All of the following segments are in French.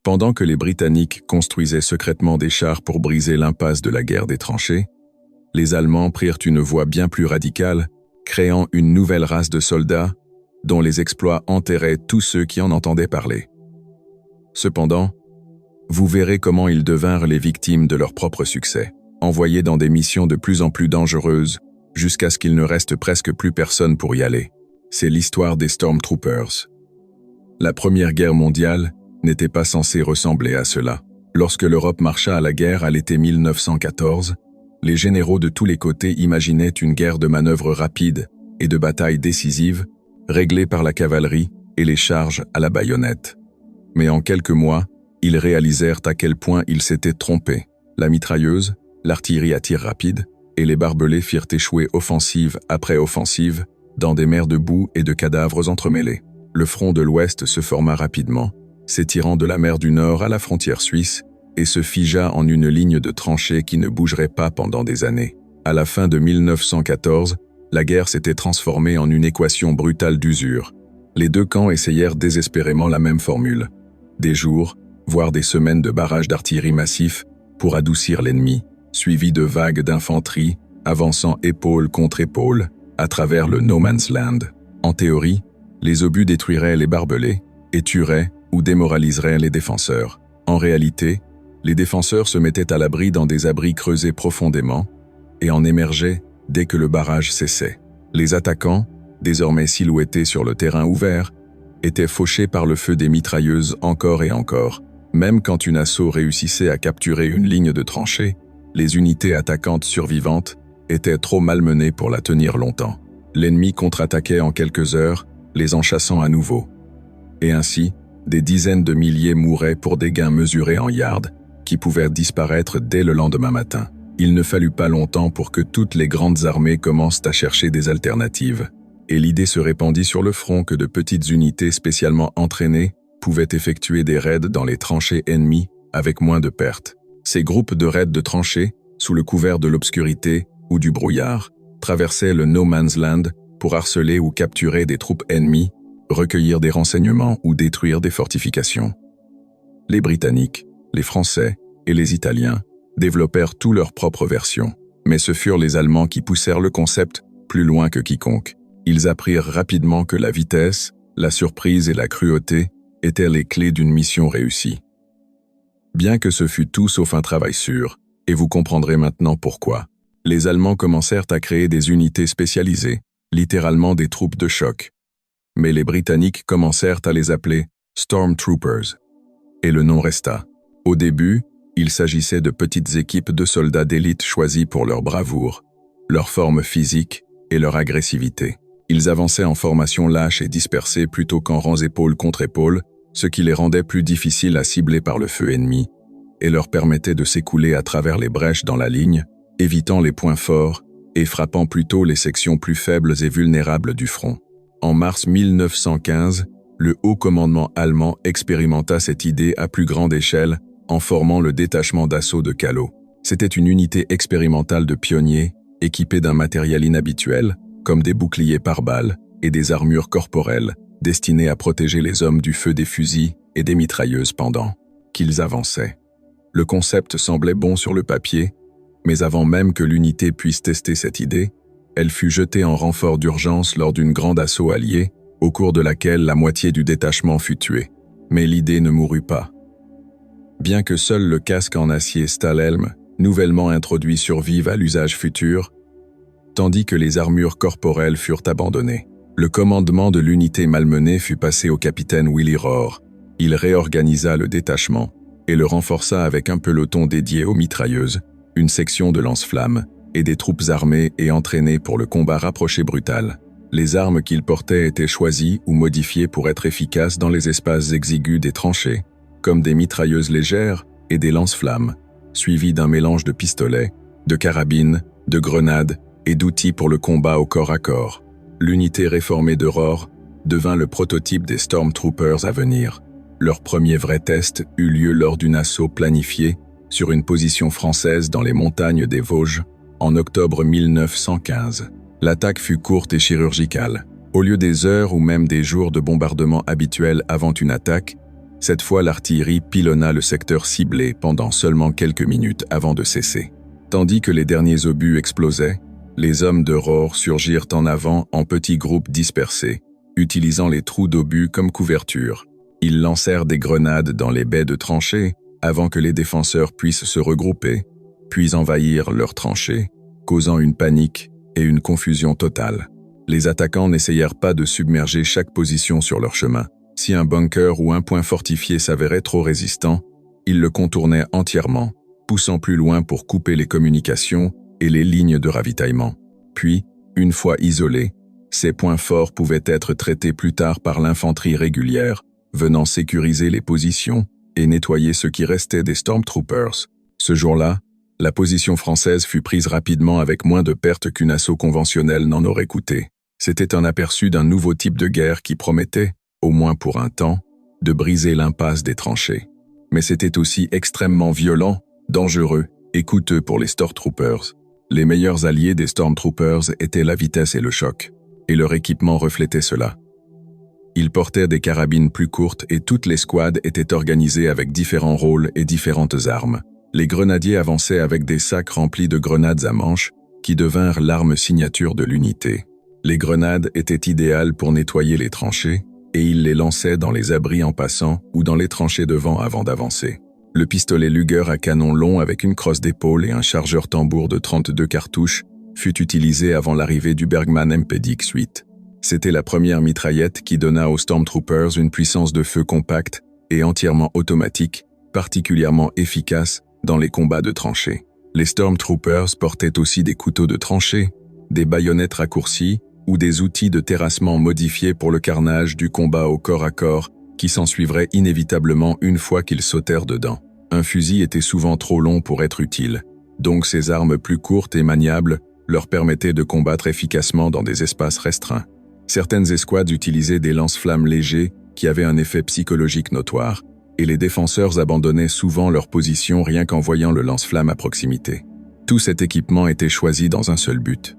Pendant que les Britanniques construisaient secrètement des chars pour briser l'impasse de la guerre des tranchées, les Allemands prirent une voie bien plus radicale, créant une nouvelle race de soldats dont les exploits enterraient tous ceux qui en entendaient parler. Cependant, vous verrez comment ils devinrent les victimes de leur propre succès, envoyés dans des missions de plus en plus dangereuses, jusqu'à ce qu'il ne reste presque plus personne pour y aller. C'est l'histoire des Stormtroopers. La Première Guerre mondiale n'était pas censée ressembler à cela. Lorsque l'Europe marcha à la guerre à l'été 1914, les généraux de tous les côtés imaginaient une guerre de manœuvres rapides et de batailles décisives, réglées par la cavalerie et les charges à la baïonnette. Mais en quelques mois, ils réalisèrent à quel point ils s'étaient trompés. La mitrailleuse, l'artillerie à tir rapide et les barbelés firent échouer offensive après offensive dans des mers de boue et de cadavres entremêlés. Le front de l'Ouest se forma rapidement, s'étirant de la mer du Nord à la frontière suisse, et se figea en une ligne de tranchées qui ne bougerait pas pendant des années. À la fin de 1914, la guerre s'était transformée en une équation brutale d'usure. Les deux camps essayèrent désespérément la même formule. Des jours, voire des semaines de barrages d'artillerie massifs pour adoucir l'ennemi, suivis de vagues d'infanterie, avançant épaule contre épaule, à travers le No Man's Land. En théorie, les obus détruiraient les barbelés et tueraient ou démoraliseraient les défenseurs. En réalité, les défenseurs se mettaient à l'abri dans des abris creusés profondément et en émergeaient dès que le barrage cessait. Les attaquants, désormais silhouettés sur le terrain ouvert, étaient fauchés par le feu des mitrailleuses encore et encore. Même quand une assaut réussissait à capturer une ligne de tranchée, les unités attaquantes survivantes étaient trop malmenées pour la tenir longtemps. L'ennemi contre-attaquait en quelques heures, les enchassant à nouveau. Et ainsi, des dizaines de milliers mouraient pour des gains mesurés en yards, qui pouvaient disparaître dès le lendemain matin. Il ne fallut pas longtemps pour que toutes les grandes armées commencent à chercher des alternatives, et l'idée se répandit sur le front que de petites unités spécialement entraînées pouvaient effectuer des raids dans les tranchées ennemies avec moins de pertes. Ces groupes de raids de tranchées, sous le couvert de l'obscurité ou du brouillard, traversaient le No Man's Land pour harceler ou capturer des troupes ennemies, recueillir des renseignements ou détruire des fortifications. Les Britanniques, les Français et les Italiens développèrent tous leurs propres versions, mais ce furent les Allemands qui poussèrent le concept plus loin que quiconque. Ils apprirent rapidement que la vitesse, la surprise et la cruauté étaient les clés d'une mission réussie. Bien que ce fût tout sauf un travail sûr, et vous comprendrez maintenant pourquoi, les Allemands commencèrent à créer des unités spécialisées, littéralement des troupes de choc. Mais les Britanniques commencèrent à les appeler Stormtroopers, et le nom resta. Au début, il s'agissait de petites équipes de soldats d'élite choisis pour leur bravoure, leur forme physique et leur agressivité. Ils avançaient en formation lâche et dispersée plutôt qu'en rangs épaule contre épaule, ce qui les rendait plus difficiles à cibler par le feu ennemi, et leur permettait de s'écouler à travers les brèches dans la ligne, évitant les points forts et frappant plutôt les sections plus faibles et vulnérables du front. En mars 1915, le haut commandement allemand expérimenta cette idée à plus grande échelle en formant le détachement d'assaut de Callot. C'était une unité expérimentale de pionniers, équipée d'un matériel inhabituel, comme des boucliers pare-balles et des armures corporelles, destinées à protéger les hommes du feu des fusils et des mitrailleuses pendant qu'ils avançaient. Le concept semblait bon sur le papier, mais avant même que l'unité puisse tester cette idée, elle fut jetée en renfort d'urgence lors d'une grande assaut alliée, au cours de laquelle la moitié du détachement fut tuée. Mais l'idée ne mourut pas. Bien que seul le casque en acier Stahlhelm, nouvellement introduit, survive à l'usage futur, tandis que les armures corporelles furent abandonnées. Le commandement de l'unité malmenée fut passé au capitaine Willy Rohr. Il réorganisa le détachement et le renforça avec un peloton dédié aux mitrailleuses, une section de lance-flammes et des troupes armées et entraînées pour le combat rapproché brutal. Les armes qu'il portait étaient choisies ou modifiées pour être efficaces dans les espaces exigus des tranchées, comme des mitrailleuses légères et des lance-flammes, suivies d'un mélange de pistolets, de carabines, de grenades et d'outils pour le combat au corps à corps. L'unité réformée de Rohr devint le prototype des Stormtroopers à venir. Leur premier vrai test eut lieu lors d'un assaut planifié sur une position française dans les montagnes des Vosges en octobre 1915. L'attaque fut courte et chirurgicale. Au lieu des heures ou même des jours de bombardement habituels avant une attaque, Cette fois, l'artillerie pilonna le secteur ciblé pendant seulement quelques minutes avant de cesser. Tandis que les derniers obus explosaient, les hommes de Rohr surgirent en avant en petits groupes dispersés, utilisant les trous d'obus comme couverture. Ils lancèrent des grenades dans les baies de tranchées avant que les défenseurs puissent se regrouper, puis envahir leurs tranchées, causant une panique et une confusion totale. Les attaquants n'essayèrent pas de submerger chaque position sur leur chemin. Si un bunker ou un point fortifié s'avérait trop résistant, ils le contournaient entièrement, poussant plus loin pour couper les communications et les lignes de ravitaillement. Puis, une fois isolés, ces points forts pouvaient être traités plus tard par l'infanterie régulière, venant sécuriser les positions et nettoyer ce qui restait des Stormtroopers. Ce jour-là, la position française fut prise rapidement avec moins de pertes qu'un assaut conventionnel n'en aurait coûté. C'était un aperçu d'un nouveau type de guerre qui promettait, au moins pour un temps, de briser l'impasse des tranchées. Mais c'était aussi extrêmement violent, dangereux et coûteux pour les Stormtroopers. Les meilleurs alliés des Stormtroopers étaient la vitesse et le choc, et leur équipement reflétait cela. Ils portaient des carabines plus courtes et toutes les squads étaient organisées avec différents rôles et différentes armes. Les grenadiers avançaient avec des sacs remplis de grenades à manche, qui devinrent l'arme signature de l'unité. Les grenades étaient idéales pour nettoyer les tranchées, et ils les lançaient dans les abris en passant ou dans les tranchées devant avant d'avancer. Le pistolet Luger à canon long avec une crosse d'épaule et un chargeur tambour de 32 cartouches fut utilisé avant l'arrivée du Bergmann MPD-X8. C'était la première mitraillette qui donna aux Stormtroopers une puissance de feu compacte et entièrement automatique, particulièrement efficace dans les combats de tranchées. Les Stormtroopers portaient aussi des couteaux de tranchée, des baïonnettes raccourcies ou des outils de terrassement modifiés pour le carnage du combat au corps à corps qui s'ensuivrait inévitablement une fois qu'ils sautèrent dedans. Un fusil était souvent trop long pour être utile, donc ces armes plus courtes et maniables leur permettaient de combattre efficacement dans des espaces restreints. Certaines escouades utilisaient des lance-flammes légers qui avaient un effet psychologique notoire, et les défenseurs abandonnaient souvent leur position rien qu'en voyant le lance-flamme à proximité. Tout cet équipement était choisi dans un seul but: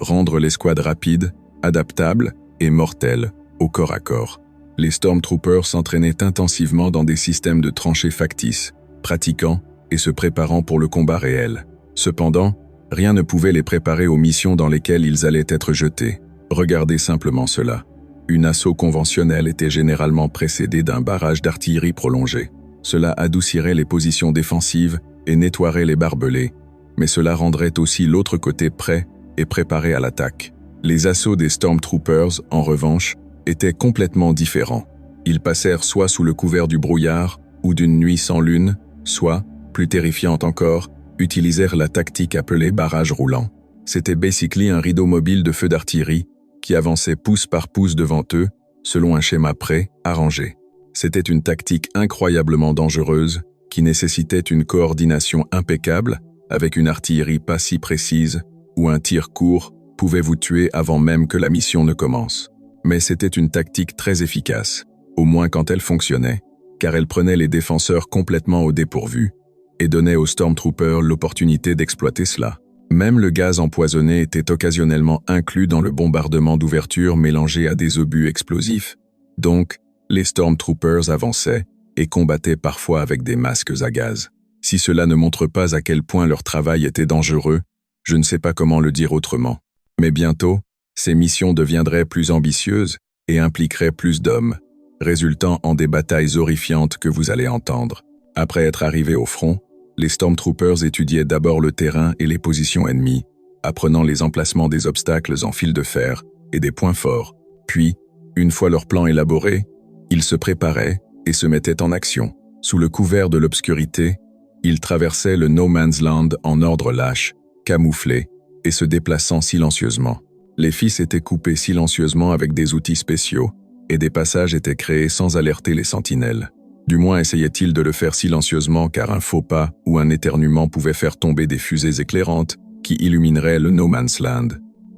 rendre l'escouade rapide, adaptable et mortelle au corps à corps. Les Stormtroopers s'entraînaient intensivement dans des systèmes de tranchées factices, pratiquant et se préparant pour le combat réel. Cependant, rien ne pouvait les préparer aux missions dans lesquelles ils allaient être jetés. Regardez simplement cela. Un assaut conventionnel était généralement précédé d'un barrage d'artillerie prolongé. Cela adoucirait les positions défensives et nettoierait les barbelés, mais cela rendrait aussi l'autre côté prêt et préparé à l'attaque. Les assauts des Stormtroopers, en revanche, étaient complètement différents. Ils passèrent soit sous le couvert du brouillard ou d'une nuit sans lune, soit, plus terrifiante encore, utilisèrent la tactique appelée barrage roulant. C'était basically un rideau mobile de feu d'artillerie qui avançait pouce par pouce devant eux, selon un schéma pré-arrangé. C'était une tactique incroyablement dangereuse qui nécessitait une coordination impeccable avec une artillerie pas si précise ou un tir court pouvait vous tuer avant même que la mission ne commence. Mais c'était une tactique très efficace, au moins quand elle fonctionnait, car elle prenait les défenseurs complètement au dépourvu et donnait aux Stormtroopers l'opportunité d'exploiter cela. Même le gaz empoisonné était occasionnellement inclus dans le bombardement d'ouverture mélangé à des obus explosifs. Donc, les Stormtroopers avançaient et combattaient parfois avec des masques à gaz. Si cela ne montre pas à quel point leur travail était dangereux, je ne sais pas comment le dire autrement. Mais bientôt, ces missions deviendraient plus ambitieuses et impliqueraient plus d'hommes, résultant en des batailles horrifiantes que vous allez entendre. Après être arrivés au front, les Stormtroopers étudiaient d'abord le terrain et les positions ennemies, apprenant les emplacements des obstacles en fil de fer et des points forts. Puis, une fois leur plan élaboré, ils se préparaient et se mettaient en action. Sous le couvert de l'obscurité, ils traversaient le No Man's Land en ordre lâche, camouflés et se déplaçant silencieusement. Les fils étaient coupés silencieusement avec des outils spéciaux, et des passages étaient créés sans alerter les sentinelles. Du moins essayaient-ils de le faire silencieusement car un faux pas ou un éternuement pouvait faire tomber des fusées éclairantes qui illumineraient le No Man's Land.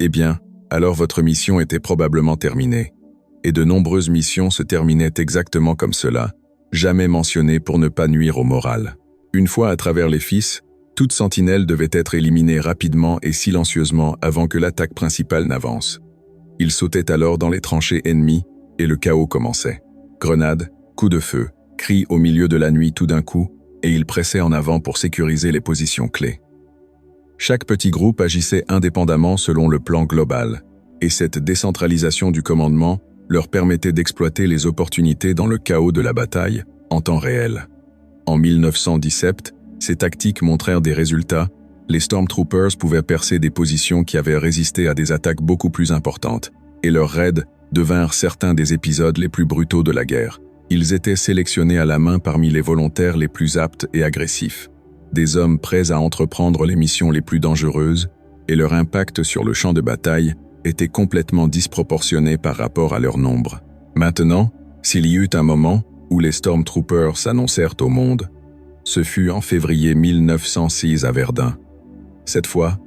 Eh bien, alors votre mission était probablement terminée. Et de nombreuses missions se terminaient exactement comme cela, jamais mentionnées pour ne pas nuire au moral. Une fois à travers les fils, toute sentinelle devait être éliminée rapidement et silencieusement avant que l'attaque principale n'avance. Ils sautaient alors dans les tranchées ennemies et le chaos commençait. Grenades, coups de feu, crient au milieu de la nuit tout d'un coup, et ils pressaient en avant pour sécuriser les positions clés. Chaque petit groupe agissait indépendamment selon le plan global, et cette décentralisation du commandement leur permettait d'exploiter les opportunités dans le chaos de la bataille en temps réel. En 1917, ces tactiques montrèrent des résultats. Les Stormtroopers pouvaient percer des positions qui avaient résisté à des attaques beaucoup plus importantes, et leurs raids devinrent certains des épisodes les plus brutaux de la guerre. Ils étaient sélectionnés à la main parmi les volontaires les plus aptes et agressifs, des hommes prêts à entreprendre les missions les plus dangereuses, et leur impact sur le champ de bataille était complètement disproportionné par rapport à leur nombre. Maintenant, s'il y eut un moment où les Stormtroopers s'annoncèrent au monde, ce fut en février 1906 à Verdun. Cette fois,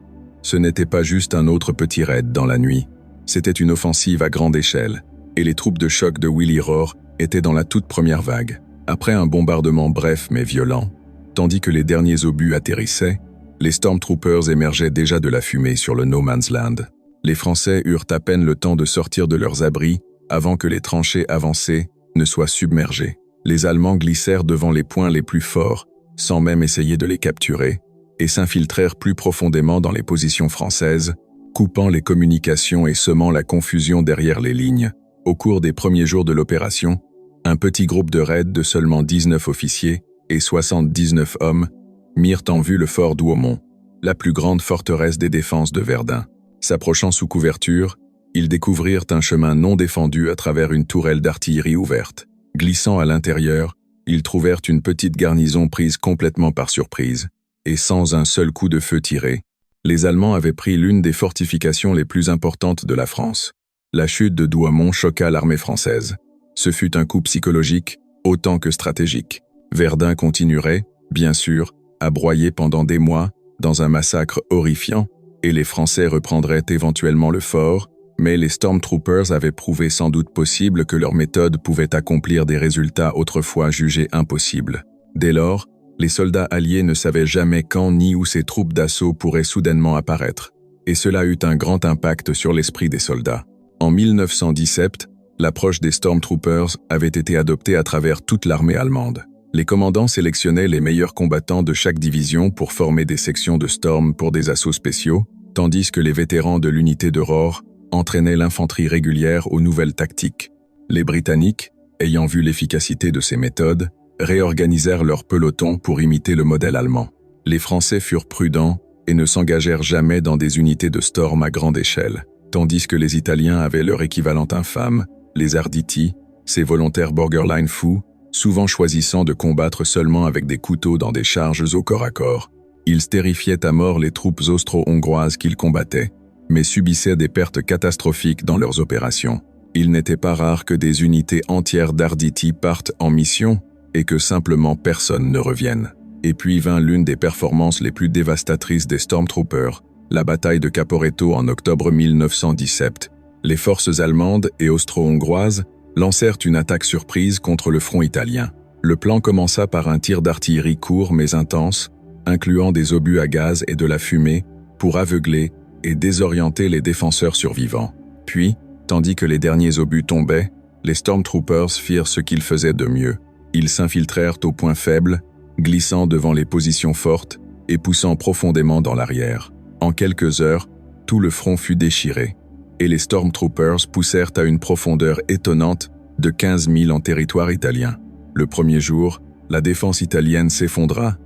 ce n'était pas juste un autre petit raid dans la nuit, c'était une offensive à grande échelle, et les troupes de choc de Willy Rohr étaient dans la toute première vague. Après un bombardement bref mais violent, tandis que les derniers obus atterrissaient, les Stormtroopers émergeaient déjà de la fumée sur le No Man's Land. Les Français eurent à peine le temps de sortir de leurs abris avant que les tranchées avancées ne soient submergées. Les Allemands glissèrent devant les points les plus forts, sans même essayer de les capturer, et s'infiltrèrent plus profondément dans les positions françaises, coupant les communications et semant la confusion derrière les lignes. Au cours des premiers jours de l'opération, un petit groupe de raids de seulement 19 officiers et 79 hommes mirent en vue le fort d'Ouaumont, la plus grande forteresse des défenses de Verdun. S'approchant sous couverture, ils découvrirent un chemin non défendu à travers une tourelle d'artillerie ouverte. Glissant à l'intérieur, ils trouvèrent une petite garnison prise complètement par surprise, et sans un seul coup de feu tiré, les Allemands avaient pris l'une des fortifications les plus importantes de la France. La chute de Douaumont choqua l'armée française. Ce fut un coup psychologique autant que stratégique. Verdun continuerait, bien sûr, à broyer pendant des mois dans un massacre horrifiant, et les Français reprendraient éventuellement le fort, mais les Stormtroopers avaient prouvé sans doute possible que leur méthode pouvait accomplir des résultats autrefois jugés impossibles. Dès lors, les soldats alliés ne savaient jamais quand ni où ces troupes d'assaut pourraient soudainement apparaître, et cela eut un grand impact sur l'esprit des soldats. En 1917, l'approche des Stormtroopers avait été adoptée à travers toute l'armée allemande. Les commandants sélectionnaient les meilleurs combattants de chaque division pour former des sections de Storm pour des assauts spéciaux, tandis que les vétérans de l'unité de Rohr entraînaient l'infanterie régulière aux nouvelles tactiques. Les Britanniques, ayant vu l'efficacité de ces méthodes, réorganisèrent leur peloton pour imiter le modèle allemand. Les Français furent prudents et ne s'engagèrent jamais dans des unités de Storm à grande échelle, tandis que les Italiens avaient leur équivalent infâme, les Arditi, ces volontaires borderline fous, souvent choisissant de combattre seulement avec des couteaux dans des charges au corps à corps. Ils stérifiaient à mort les troupes austro-hongroises qu'ils combattaient, mais subissaient des pertes catastrophiques dans leurs opérations. Il n'était pas rare que des unités entières d'Arditi partent en mission et que simplement personne ne revienne. Et puis vint l'une des performances les plus dévastatrices des Stormtroopers, la bataille de Caporetto en octobre 1917. Les forces allemandes et austro-hongroises lancèrent une attaque surprise contre le front italien. Le plan commença par un tir d'artillerie court mais intense, incluant des obus à gaz et de la fumée, pour aveugler et désorienter les défenseurs survivants. Puis, tandis que les derniers obus tombaient, les Stormtroopers firent ce qu'ils faisaient de mieux. Ils s'infiltrèrent au point faible, glissant devant les positions fortes et poussant profondément dans l'arrière. En quelques heures, tout le front fut déchiré, et les Stormtroopers poussèrent à une profondeur étonnante de 15 000 en territoire italien. Le premier jour, la défense italienne s'effondra,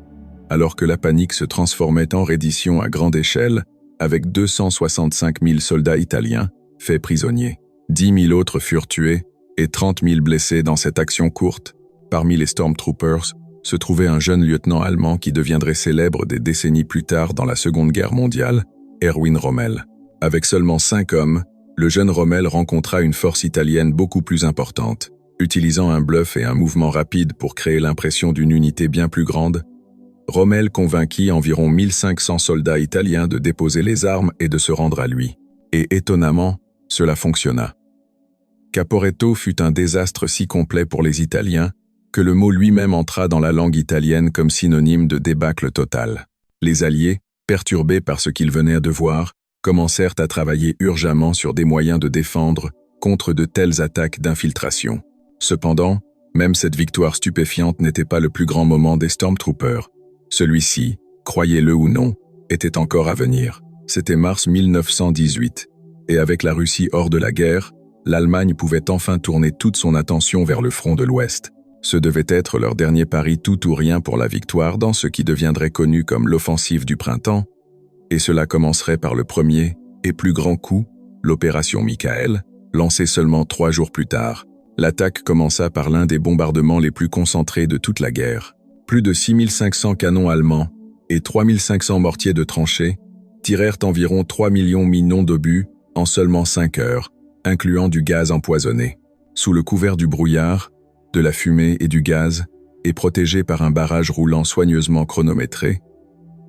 alors que la panique se transformait en reddition à grande échelle, avec 265 000 soldats italiens faits prisonniers. 10 000 autres furent tués et 30 000 blessés dans cette action courte. Parmi les Stormtroopers se trouvait un jeune lieutenant allemand qui deviendrait célèbre des décennies plus tard dans la Seconde Guerre mondiale, Erwin Rommel. Avec seulement 5 hommes, le jeune Rommel rencontra une force italienne beaucoup plus importante. Utilisant un bluff et un mouvement rapide pour créer l'impression d'une unité bien plus grande, Rommel convainquit environ 1500 soldats italiens de déposer les armes et de se rendre à lui. Et étonnamment, cela fonctionna. Caporetto fut un désastre si complet pour les Italiens que le mot lui-même entra dans la langue italienne comme synonyme de débâcle total. Les Alliés, perturbés par ce qu'ils venaient de voir, commencèrent à travailler urgemment sur des moyens de défendre contre de telles attaques d'infiltration. Cependant, Même cette victoire stupéfiante n'était pas le plus grand moment des Stormtroopers. Celui-ci, croyez-le ou non, était encore à venir. C'était mars 1918, et avec la Russie hors de la guerre, l'Allemagne pouvait enfin tourner toute son attention vers le front de l'Ouest. Ce devait être leur dernier pari tout ou rien pour la victoire dans ce qui deviendrait connu comme l'offensive du printemps, et cela commencerait par le premier et plus grand coup, l'opération Michael, lancée seulement 3 jours plus tard. L'attaque commença par l'un des bombardements les plus concentrés de toute la guerre. Plus de 6500 canons allemands et 3500 mortiers de tranchées tirèrent environ 3 millions minons d'obus en seulement 5 heures, incluant du gaz empoisonné. Sous le couvert du brouillard, de la fumée et du gaz, et protégés par un barrage roulant soigneusement chronométré,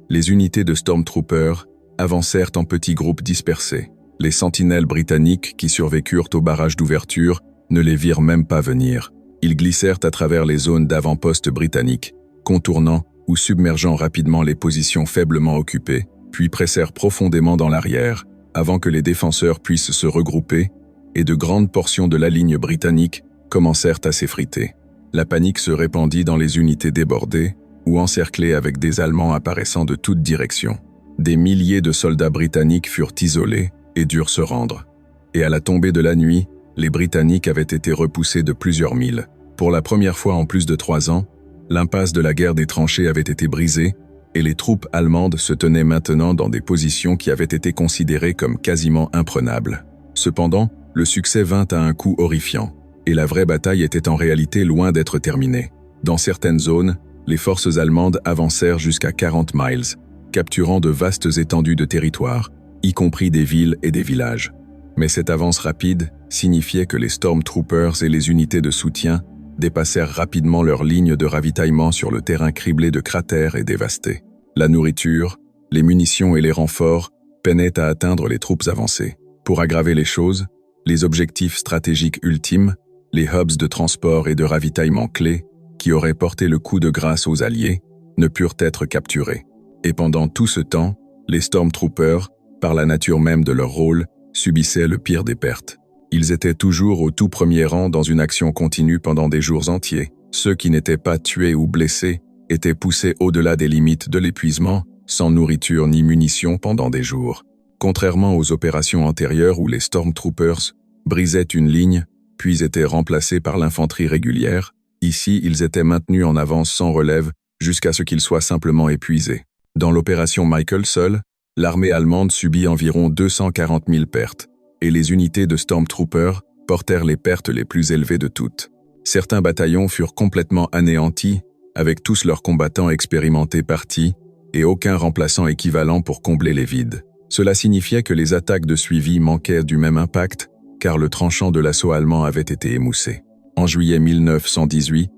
les unités de Stormtroopers avancèrent en petits groupes dispersés. Les sentinelles britanniques qui survécurent au barrage d'ouverture ne les virent même pas venir. Ils glissèrent à travers les zones d'avant-poste britanniques, contournant ou submergeant rapidement les positions faiblement occupées, puis pressèrent profondément dans l'arrière, avant que les défenseurs puissent se regrouper, et de grandes portions de la ligne britannique commencèrent à s'effriter. La panique se répandit dans les unités débordées, ou encerclées avec des Allemands apparaissant de toutes directions. Des milliers de soldats britanniques furent isolés et durent se rendre. Et à la tombée de la nuit, les Britanniques avaient été repoussés de plusieurs milles. Pour la première fois en plus de 3 ans, l'impasse de la guerre des tranchées avait été brisée et les troupes allemandes se tenaient maintenant dans des positions qui avaient été considérées comme quasiment imprenables. Cependant, le succès vint à un coup horrifiant, et la vraie bataille était en réalité loin d'être terminée. Dans certaines zones, les forces allemandes avancèrent jusqu'à 40 miles, capturant de vastes étendues de territoire, y compris des villes et des villages. Mais cette avance rapide signifiait que les Stormtroopers et les unités de soutien dépassèrent rapidement leur ligne de ravitaillement sur le terrain criblé de cratères et dévasté. La nourriture, les munitions et les renforts peinaient à atteindre les troupes avancées. Pour aggraver les choses, les objectifs stratégiques ultimes, les hubs de transport et de ravitaillement clés, qui auraient porté le coup de grâce aux Alliés, ne purent être capturés. Et pendant tout ce temps, les Stormtroopers, par la nature même de leur rôle, subissaient le pire des pertes. Ils étaient toujours au tout premier rang dans une action continue pendant des jours entiers. Ceux qui n'étaient pas tués ou blessés étaient poussés au-delà des limites de l'épuisement, sans nourriture ni munitions pendant des jours. Contrairement aux opérations antérieures où les Stormtroopers brisaient une ligne, puis étaient remplacés par l'infanterie régulière, ici ils étaient maintenus en avance sans relève jusqu'à ce qu'ils soient simplement épuisés. Dans l'opération Michael seule, l'armée allemande subit environ 240 000 pertes, et les unités de Stormtroopers portèrent les pertes les plus élevées de toutes. Certains bataillons furent complètement anéantis, avec tous leurs combattants expérimentés partis, et aucun remplaçant équivalent pour combler les vides. Cela signifiait que les attaques de suivi manquaient du même impact, car le tranchant de l'assaut allemand avait été émoussé. En juillet 1918,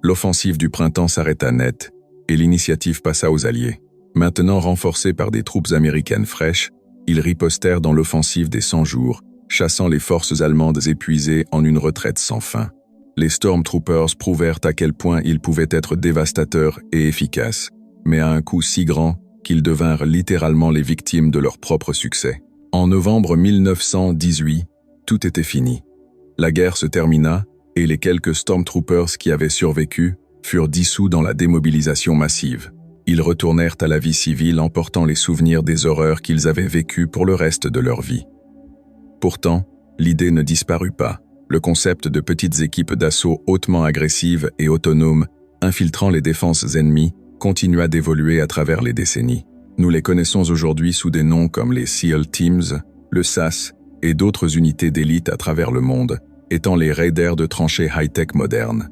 l'offensive du printemps s'arrêta net, et l'initiative passa aux Alliés. Maintenant renforcés par des troupes américaines fraîches, ils ripostèrent dans l'offensive des 100 jours, chassant les forces allemandes épuisées en une retraite sans fin. Les Stormtroopers prouvèrent à quel point ils pouvaient être dévastateurs et efficaces, mais à un coût si grand qu'ils devinrent littéralement les victimes de leur propre succès. En novembre 1918, tout était fini. La guerre se termina, et les quelques Stormtroopers qui avaient survécu furent dissous dans la démobilisation massive. Ils retournèrent à la vie civile en portant les souvenirs des horreurs qu'ils avaient vécues pour le reste de leur vie. Pourtant, l'idée ne disparut pas. Le concept de petites équipes d'assaut hautement agressives et autonomes, infiltrant les défenses ennemies, continua d'évoluer à travers les décennies. Nous les connaissons aujourd'hui sous des noms comme les SEAL Teams, le SAS et d'autres unités d'élite à travers le monde, étant les raiders de tranchées high-tech modernes.